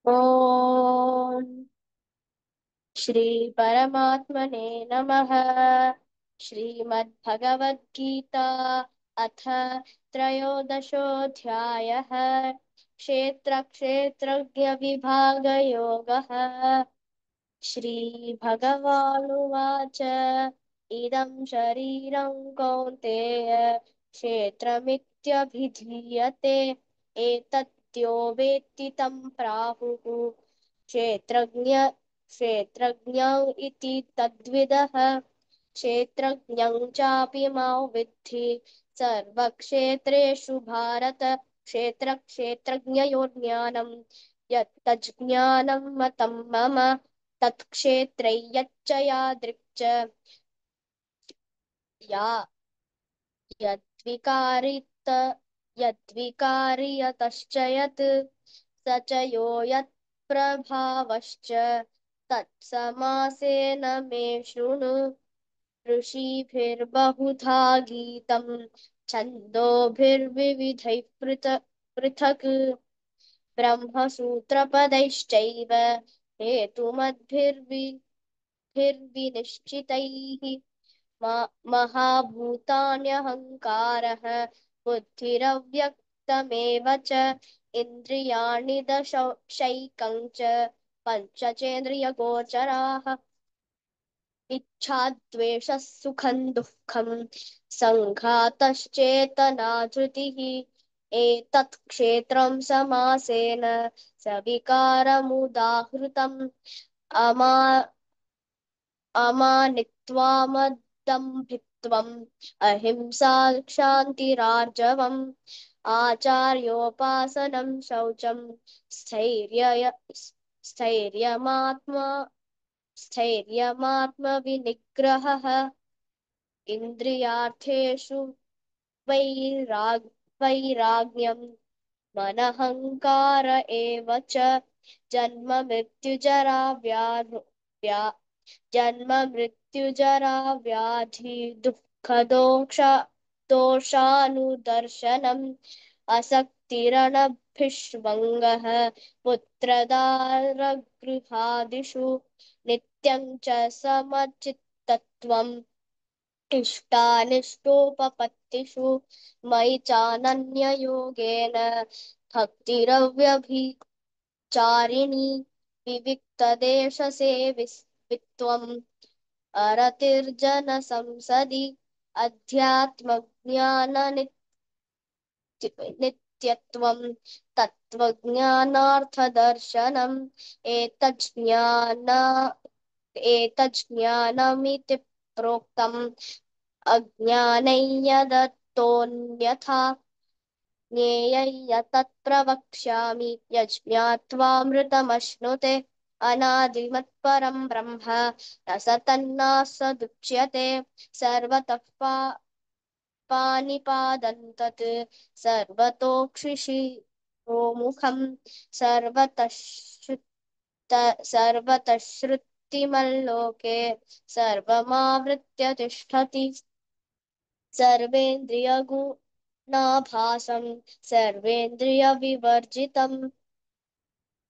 ॐ श्री परमात्मने नमः। श्रीमद्भगवद्गीता अथ त्रयोदशोऽध्यायः। क्षेत्रक्षेत्रज्ञविभागयोगः। श्रीभगवानुवाच इदं शरीरं कौन्तेय क्षेत्रमित्यभिधीयते। एतद्यो वेत्ति तं प्राहुः क्षेत्रज्ञ इति तद्विदः। क्षेत्रज्ञं चापि मां विद्धि सर्वक्षेत्रेषु भारत। क्षेत्रक्षेत्रज्ञयोर्ज्ञानं यत्तज्ज्ञानं मतं मम। तत्क्षेत्रैयच्च यादृक् च या यद्विकारित यद्विकारियतश्च यत् स च यो यत्प्रभावश्च तत्समासेन मे शृणु। ऋषिभिर्बहुधा गीतं छन्दोभिर्विविधैः पृथक् ब्रह्मसूत्रपदैश्चैव हेतुमद्भिर्विनिश्चितैः। महाभूतान्यहङ्कारः बुद्धिरव्यक्तमेव च इन्द्रियाणि दशैकं च पञ्चचेन्द्रियगोचराः। इच्छा द्वेषः सुखं दुःखं सङ्घातश्चेतना धृतिः। एतत् क्षेत्रं समासेन सविकारमुदाहृतम्। अमा अमानित्वामदम्भित्वम् अहिंसा क्षान्तिरार्जवम् आचार्योपासनं शौचं स्थैर्यमात्मा स्थैर्यमात्मविनिग्रहः। इन्द्रियार्थेषु वैराग्यम् मनहङ्कार एव च। जन्म मृत्युजरा व्या जन्म मृत्युजरा व्याधि दोषानुदर्शनम्। असक्तिरणभिष्वङ्गः पुत्रदारगृहादिषु नित्यं च समचित्तत्वम्। इष्टानिष्टोपपत्तिषु मयि चानन्ययोगेन भक्तिरव्यभिचारिणी। विविक्तदेशसेवित्वम् अरतिर्जनसंसदि अध्यात्मज्ञाननित्यत्वम् तत्त्वज्ञानार्थदर्शनम्। एतज्ज्ञानमिति प्रोक्तम् अज्ञानैर्यदतोऽन्यथा ज्ञेयं यतत् प्रवक्ष्यामि। यज्ञात्वामृतमश्नुते अनादिमत्परं ब्रह्म न सतन्नासदुच्यते। सर्वतः पाणिपादं तत् सर्वतोक्षिशिरोमुखम् सर्वतः श्रुतिमल्लोके सर्वमावृत्य तिष्ठति। सर्वेन्द्रियगुणाभासं सर्वेन्द्रियविवर्जितम्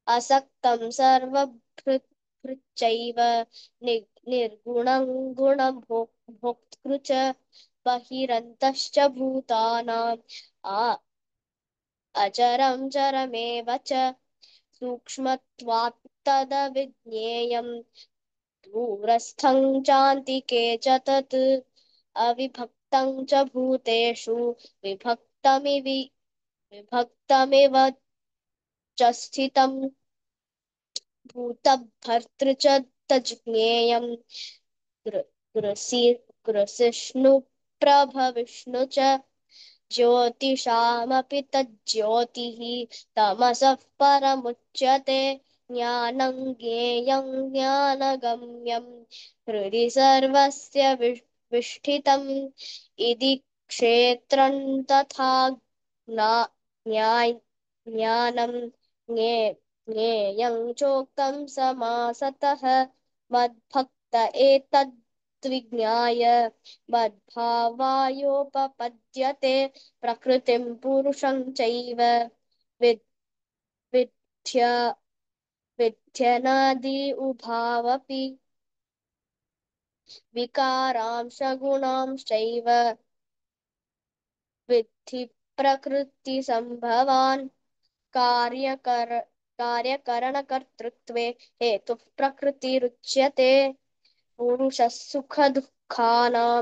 असक्तं सर्वभृच्चैव निर्गुणं गुणभोक्तृ च बहिरन्तश्च भूतानाम् अचरं चरमेव च सूक्ष्मत्वात् तदविज्ञेयम्। दूरस्थं चान्तिके च तत् अविभक्तं च भूतेषु विभक्तमिव च स्थितम्। भूतभर्तृ च तज्ज्ञेयम्। ग्र- ग्रसिष्णुप्रभविष्णु च ज्योतिषामपि तज्ज्योतिः तमसः परमुच्यते। ज्ञानं ज्ञेयं ज्ञानगम्यं हृदि सर्वस्य विष्ठितम्। इति क्षेत्रं तथा ज्ञानं ज्ञेयं चोक्तं समासतः। मद्भक्त एतद्विज्ञाय मद्भावायोपपद्यते। प्रकृतिं पुरुषं चैव विद्य विध्यनादि उभावपि विकारांश गुणांश्चैव विद्धि प्रकृतिसम्भवान् कार्यकर कार्यकरणकर्तृत्वे हेतुः प्रकृतिरुच्यते पुरुषः सुखदुःखानां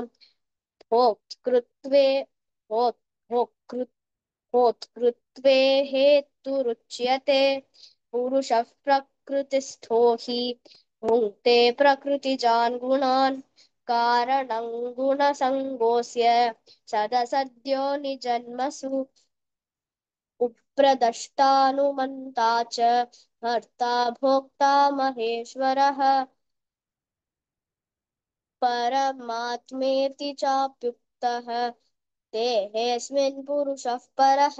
भोक्तृत्वे भोक् भोक्तृ भोक्तृत्वे हेतुरुच्यते पुरुषः प्रकृतिस्थो हि भुङ्क्ते प्रकृतिजान् गुणान् कारणं गुणसङ्गोऽस्य सदसद्यो निजन्मसु उप्रदष्टानुमन्ता च भर्ता भोक्ता महेश्वरः परमात्मेति चाप्युक्तः देहेऽस्मिन् पुरुषः परः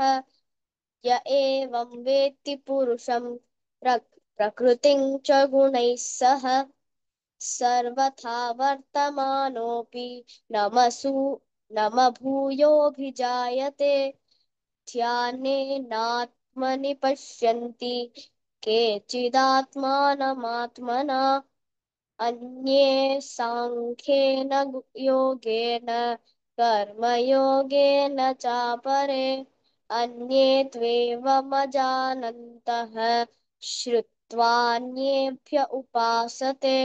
य एवं वेत्ति पुरुषं प्रकृतिं च गुणैः सह सर्वथा वर्तमानोऽपि नमसु नमभूयोऽभिजायते ध्यानेनात्मनि पश्यन्ति केचिदात्मानमात्मना अन्ये साङ्ख्येन योगेन कर्मयोगेन चापरे अन्ये त्वेवमजानन्तः श्रुत्वान्येभ्य उपासते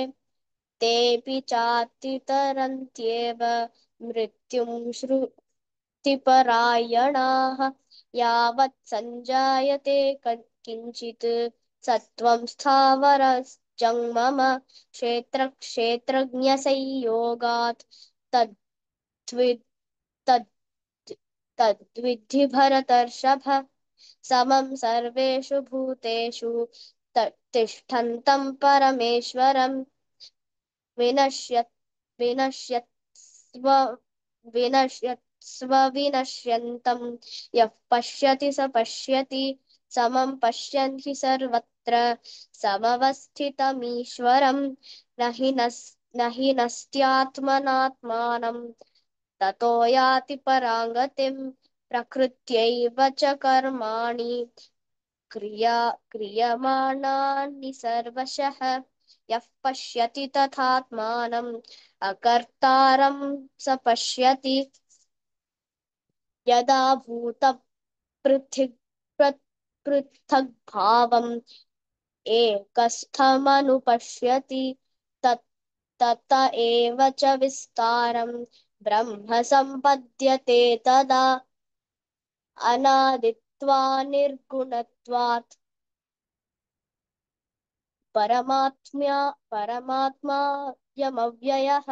तेऽपि चातितरन्त्येव मृत्युं श्रुतिपरायणाः यावत् सञ्जायते किञ्चित् सत्त्वं स्थावरजङ्मम क्षेत्रक्षेत्रज्ञसंयोगात् तद्वि तद् तद्विद्धि भरतर्षभ समं सर्वेषु भूतेषु तिष्ठन्तं परमेश्वरं विनश्यत् विनश्यत्स्व विनश्यत्स्व विनश्यन्तं यः पश्यति स पश्यति समं पश्यन् हि सर्वत्र समवस्थितमीश्वरं न हि नस्त्यात्मनात्मानं ततो याति पराङ्गतिं प्रकृत्यैव च कर्माणि क्रियमाणानि सर्वशः यः पश्यति तथात्मानम् अकर्तारं स पश्यति यदा भूतपृथक् पृथग्भावम् एकस्थमनुपश्यति तत एव च विस्तारं ब्रह्म सम्पद्यते तदा अनादित्वा निर्गुणत्वात् परमात्मायमव्ययः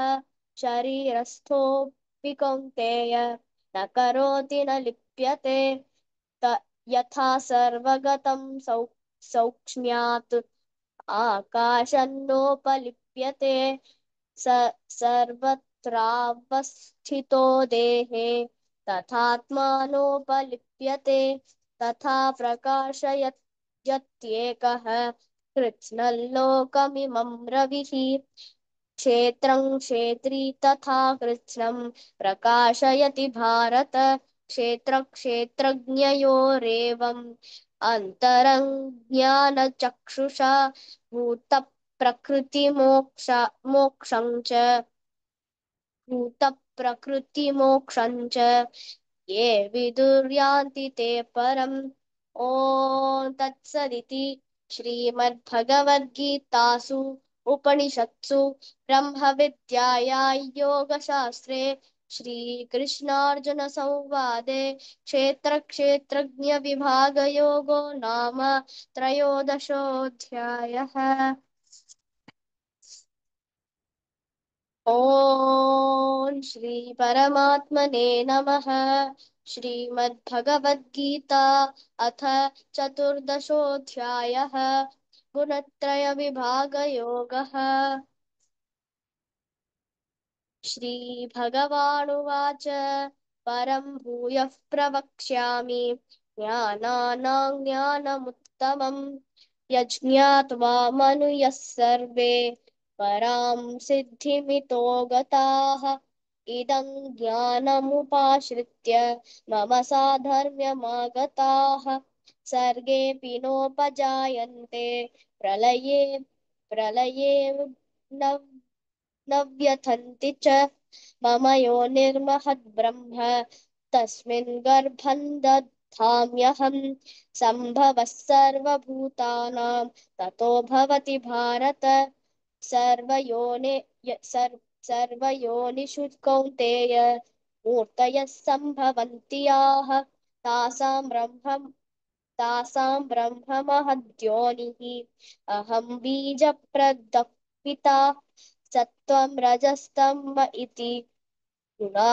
शरीरस्थोऽपि कौन्तेय न करोति न लिप्यते यथा सर्वगतं सौक्ष्म्यात् आकाशन्नोपलिप्यते सर्वत्रावस्थितो देहे तथात्मानोपलिप्यते तथा प्रकाशयत्येकः कृत्स्नल्लोकमिमं रविः क्षेत्रं क्षेत्री तथा कृत्स्नं प्रकाशयति भारत क्षेत्रक्षेत्रज्ञयोरेवम् अन्तरं ज्ञानचक्षुषा भूतप्रकृतिमोक्षं च भूतप्रकृतिमोक्षं च ये विदुर्यान्ति ते परम् ॐ तत्सदिति श्रीमद्भगवद्गीतासु उपनिषत्सु ब्रह्मविद्याया योगशास्त्रे श्रीकृष्णार्जुनसंवादे क्षेत्रक्षेत्रज्ञविभागयोगो नाम त्रयोदशोऽध्यायः ॐ श्री परमात्मने नमः श्रीमद्भगवद्गीता अथ चतुर्दशोऽध्यायः गुणत्रयविभागयोगः श्रीभगवानुवाच परं भूयः प्रवक्ष्यामि ज्ञानानां ज्ञानमुत्तमम् यज्ञात्वा मनुष्यः सर्वे परां सिद्धिमितो गताः इदं ज्ञानमुपाश्रित्य मम साधर्म्यमागताः सर्गेऽपि नोपजायन्ते प्रलये प्रलये न न व्यथन्ति च मम योनिर्महद्ब्रह्म तस्मिन् गर्भं दधाम्यहं सम्भवः सर्वभूतानां ततो भवति भारत सर्वयोनि सर्वयोनिषु कौन्तेय मूर्तयः सम्भवन्ति याः तासां ब्रह्ममहद्योनिः अहं बीजप्रदः पिता सत्त्वं रजस्तम इति गुणा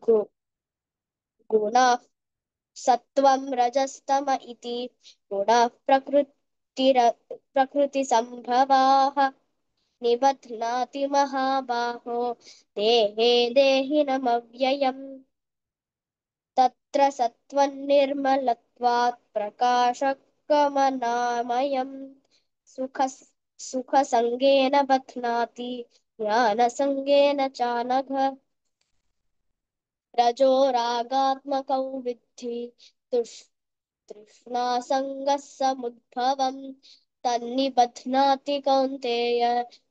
गु- गुणाः सत्त्वं रजस्तम इति गुणाः प्रकृतिसम्भवाः निबध्नाति महाबाहो देहे देहिनमव्ययम् तत्र सत्त्वं निर्मलत्वात् प्रकाशकमनामयम् सुख सुखसङ्गेन बध्नाति ज्ञानसङ्गेन चानघ रजो रागात्मकौ विद्धि तृष्णासङ्गः समुद्भवम् तन्निबध्नाति कौन्तेय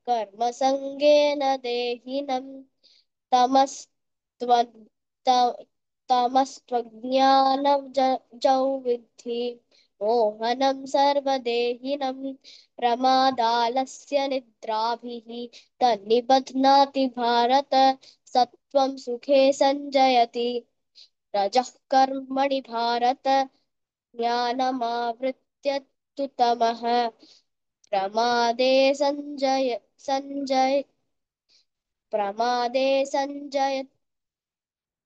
कर्मसङ्गेन देहिनम् तमस्त्व तमस्त्वज्ञानजौ विद्धि मोहनं सर्वदेहिनं प्रमादालस्य निद्राभिः तन्निबध्नाति भारत सत्त्वं सुखे सञ्जयति रजः कर्मणि भारत ज्ञानमावृत्य तु तमः प्रमादे सञ्जय प्रमादे सञ्जय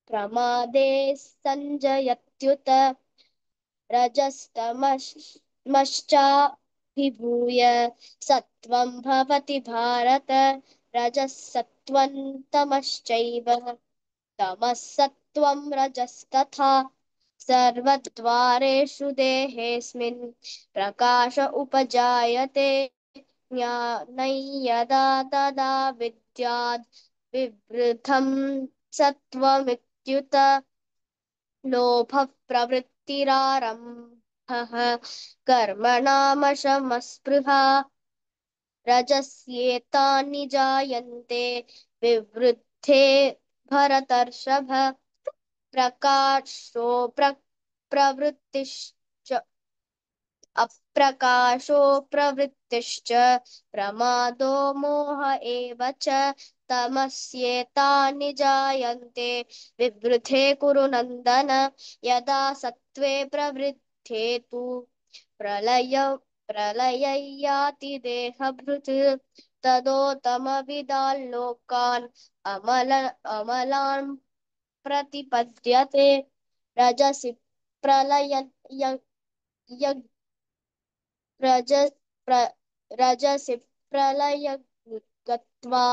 प्रमादे सञ्जयत्युत रजस्तमश्चाभिभूय सत्त्वं भवति भारत रजः सत्त्वं तमश्चैव तमः सत्त्वं रजस्तथा सर्वद्वारेषु देहेऽस्मिन् प्रकाश उपजायते ज्ञानै यदा तदा विद्याद् विवृद्धं सत्त्वमित्युत लोभः प्रवृत्तिरारम्भः कर्मणामशमस्पृहा रजस्येतानि जायन्ते विवृद्धे भरतर्षभ प्रकाशो प्रवृत्तिश्च अप्रकाशो प्रवृत्तिश्च प्रमादो मोह एव च तमस्येतानि जायन्ते विवृद्धे कुरु नन्दन यदा सत्त्वे प्रवृद्धे तु प्रलय प्रलय याति देहभृत् तदोत्तमविदाल्लोकान् अमलान् प्रतिपद्यते रजसि प्रलय रज प्र रजसि प्रलयगत्वा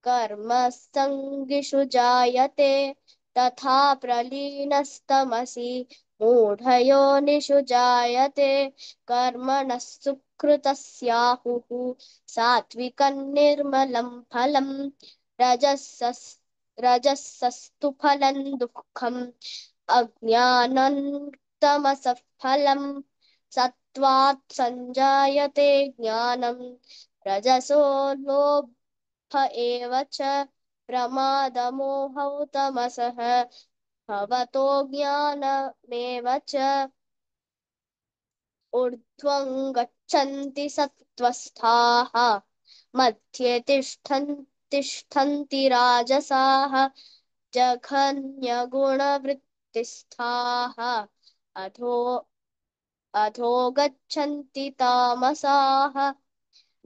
कर्मसङ्गिषु जायते तथा प्रलीनस्तमसि मूढयोनिषु जायते कर्मणः सुकृतस्याहुः सात्विकं निर्मलं फलम् रजसस् रजसस्तु फलं दुःखम् अज्ञानं तमसः फलम् सत्त्वात् सञ्जायते ज्ञानं रजसो लोभ एव च प्रमादमोहौ तमसः भवतो ज्ञानमेव च ऊर्ध्वं गच्छन्ति सत्त्वस्थाः मध्ये तिष्ठन्ति राजसाः जघन्यगुणवृत्तिस्थाः अधो अधो गच्छन्ति तामसाः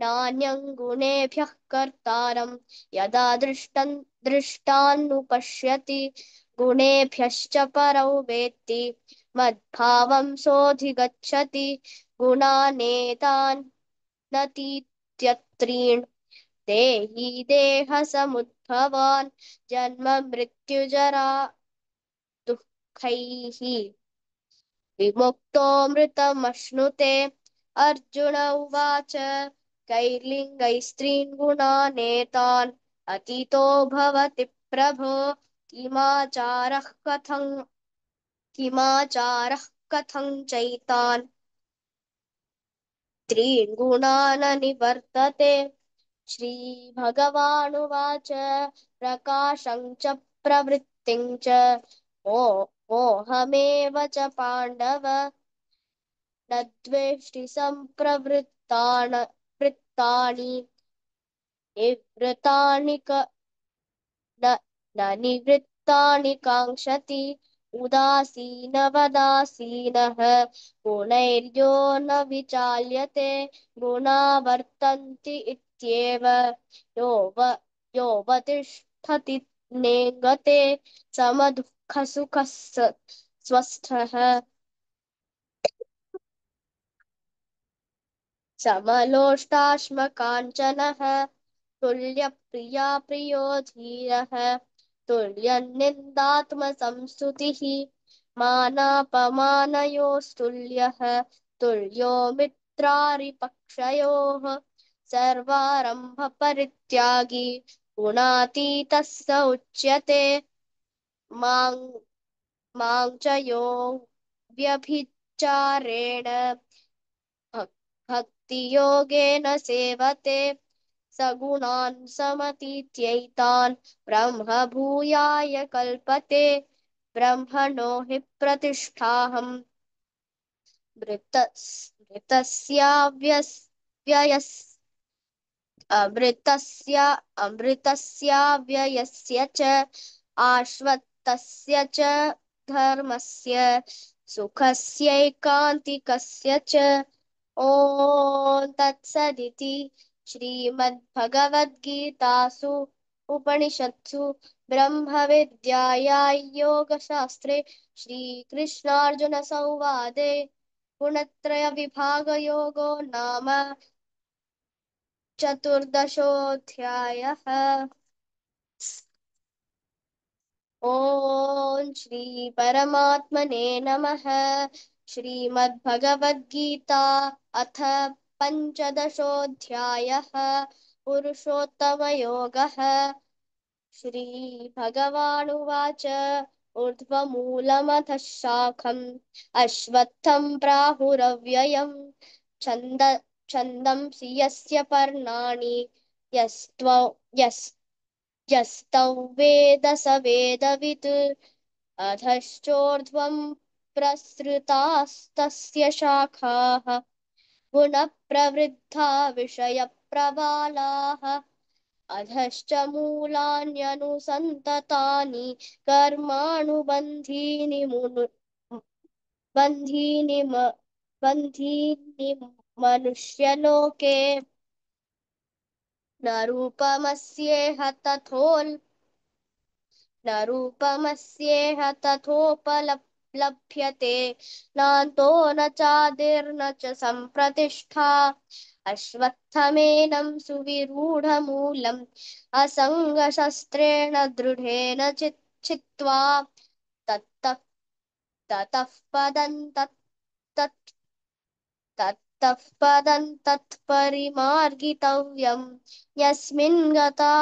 नान्यं गुणेभ्यः कर्तारं यदा दृष्टान्नुपश्यति गुणेभ्यश्च परौ वेत्ति मद्भावं सोऽधिगच्छति गुणानेतानतीत्यत्रीन् देहि देहसमुद्भवान् जन्म मृत्युजरा दुःखैः विमुक्तोऽमृतमश्नुते अर्जुन उवाच कैर्लिङ्गैस्त्रीन् गुणानेतान् अतीतो भवति प्रभो किमाचारः किमाचारः कथं चैतान् त्रीन् गुणान् निवर्तते। श्रीभगवानुवाच प्रकाशं च प्रवृत्तिं च मोहमेव च पाण्डव न द्वेष्टि वृत्तानि निवृत्तानि न न निवृत्तानि काङ्क्षति उदासीनवदासीनः गुणैर्यो न विचाल्यते गुणा वर्तन्ति इत्येव योऽवतिष्ठति नेङ्गते समदुःखसुखः स्वस्थः समलोष्टाश्मकाञ्चनः तुल्यप्रिया प्रियो धीरः तुल्यनिन्दात्मसंस्तुतिः मानापमानयोस्तुल्यः तुल्यो मित्रारिपक्षयोः सर्वारम्भपरित्यागी गुणातीतः स उच्यते मां मां च यो व्यभिचारेण भक्तियोगेन सेवते सगुणान् समतीत्यैतान् ब्रह्मभूयाय कल्पते ब्रह्मणो हि प्रतिष्ठाहम् मृतस्याव्ययस् अमृतस्य अमृतस्याव्ययस्य च आश्वत्तस्य च धर्मस्य सुखस्यैकान्तिकस्य च ॐ तत्सदिति श्रीमद्भगवद्गीतासु उपनिषत्सु ब्रह्मविद्यायां योगशास्त्रे श्रीकृष्णार्जुनसंवादे गुणत्रयविभागयोगो नाम चतुर्दशोऽध्यायः। ॐ श्री परमात्मने नमः। श्रीमद्भगवद्गीता अथ पञ्चदशोऽध्यायः पुरुषोत्तमयोगः। श्रीभगवानुवाच ऊर्ध्वमूलमथ शाखम् अश्वत्थं प्राहुरव्ययम् छन्द छन्दंसि यस्य पर्णानि यस्तौ वेद स वेदवित् अधश्चोर्ध्वं प्रसृतास्तस्य शाखाः गुणप्रवृद्धा विषयप्रवालाः अधश्च मूलान्यनुसन्ततानि कर्माणुबन्धीनि बन्धीनि मनुष्यलोके न रूपमस्येह तथोपलभ्यते नान्तो न चादिर्न च सम्प्रतिष्ठा अश्वत्थमेनं सुविरूढमूलम् असङ्गशस्त्रेण दृढेन चित्वा ततः ततः पदं तत् ततः पदं तत्परिमार्गितव्यम् यस्मिन् गता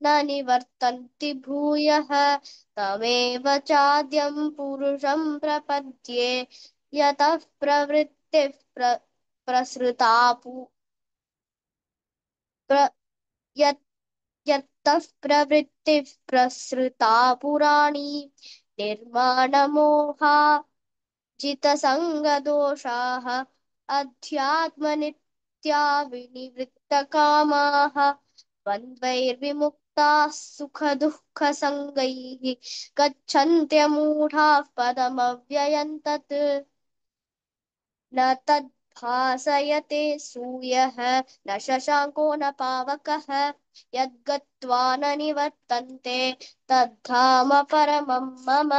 न निवर्तन्ति भूयः तमेव चाद्यं पुरुषं प्रपद्ये यतः प्रवृत्तिः प्रसृता प्र, यत् यत्तः प्रवृत्तिः प्रसृता पुराणी निर्माणमोहा जितसङ्गदोषाः अध्यात्मनित्या विनिवृत्तकामाः द्वन्द्वैर्विमुक्ताः सुखदुःखसङ्गैः गच्छन्त्यमूढाः पदमव्ययम् तत् न तद्भासयते सूयः न शशाङ्को न पावकः यद्गत्वा न निवर्तन्ते तद्धाम परमं मम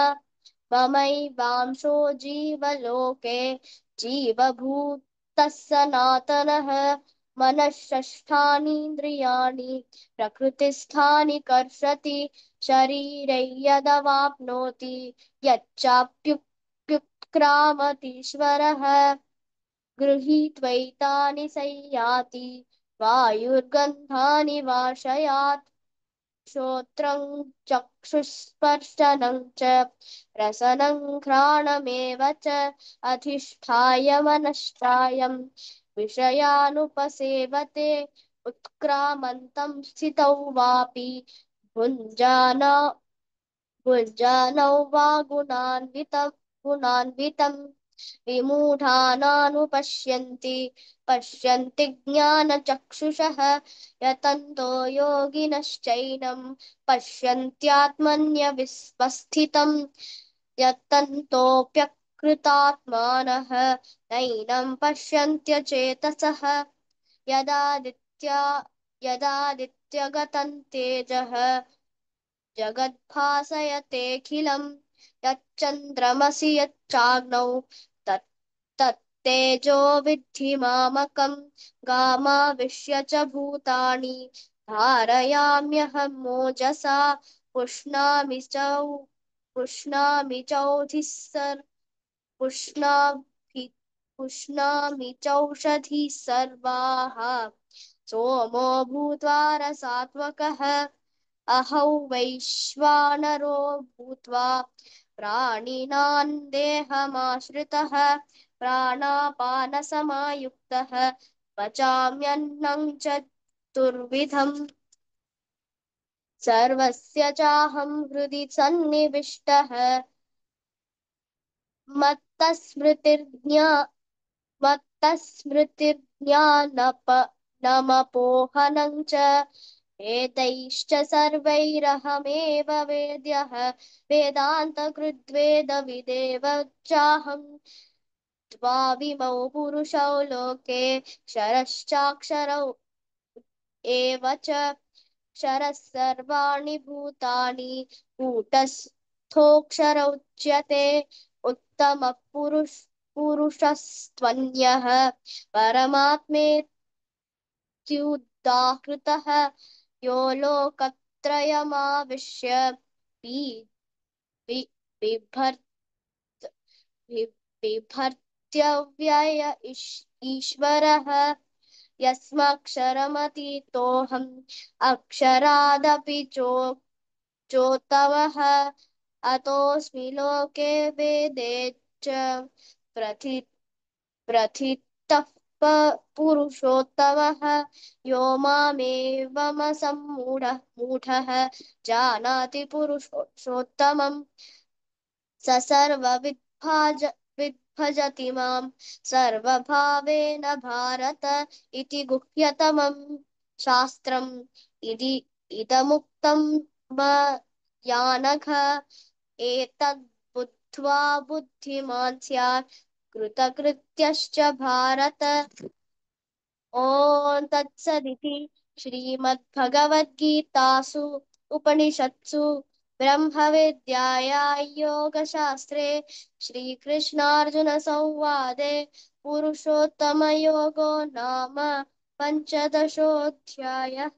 ममैवांशो जीवलोके जीवभूतः सनातनः मनःषष्ठानीन्द्रियाणि प्रकृतिस्थानि कर्षति शरीरे यदवाप्नोति यच्चाप्युत्क्रामतीश्वरः गृहीत्वैतानि संयाति वायुर्गन्धानि वाशयात् श्रोत्रं चक्षुस्पर्शनं च रसनं घ्राणमेव च अधिष्ठाय मनश्चायं विषयानुपसेवते उत्क्रामन्तं स्थितौ वापि भुञ्जाना भुञ्जानौ वा गुणान्वितं विमूढानानुपश्यन्ति पश्यन्ति ज्ञानचक्षुषः यतन्तो योगिनश्चैनं पश्यन्त्यात्मन्यवस्थितं यतन्तोऽप्यकृतात्मानः नैनं पश्यन्त्यचेतसः यदादित्या यदादित्यगतं तेजः जगद्भासयतेऽखिलं यच्चन्द्रमसि यच्चाग्नौ तत् तत्तेजो विद्धि मामकं गामाविश्य च भूतानि धारयाम्यहं मोजसा पुष्णामि चौधिः पुष्णामि पुष्णामि चौषधिः सर्वाः सोमो भूत्वा रसात्मकः अहौ वैश्वानरो भूत्वा प्राणिनां देहमाश्रितः प्राणापानसमायुक्तः पचाम्यन्नं चतुर्विधम् सर्वस्य चाहं हृदि सन्निविष्टः मत्तस्मृतिर्ज्ञा मत्तस्मृतिर्ज्ञानमपोहनं च एतैश्च सर्वैरहमेव वेद्यः वेदान्तकृद्वेदविदेव चाहं द्वाविमौ पुरुषौ लोके क्षरश्चाक्षरौ एव च क्षरः सर्वाणि भूतानि कूटस्थोऽक्षर उच्यते उत्तमः पुरुषस्त्वन्यः परमात्मेत्युदाहृतः यो लोकत्रयमाविश्य बी- बि- बिभर् बिभर्त्यव्यय ईश्वरः यस्माक्षरमतीतोऽहम् अक्षरादपि चोत्तमः अतोऽस्मि लोके वेदे च प्रथि प्रथितः पुरुषोत्तमः यो मूढः जानाति पुरुषोत्तमम् स विभजति मां सर्वभावेन भारत इति गुह्यतमं शास्त्रम् इति इदमुक्तं मयानघ एतद् बुद्ध्वा बुद्धिमान् स्यात् कृतकृत्यश्च भारत ॐ तत्सदिति श्रीमद्भगवद्गीतासु उपनिषत्सु ब्रह्मविद्यायां योगशास्त्रे श्रीकृष्णार्जुनसंवादे पुरुषोत्तमयोगो नाम पञ्चदशोऽध्यायः।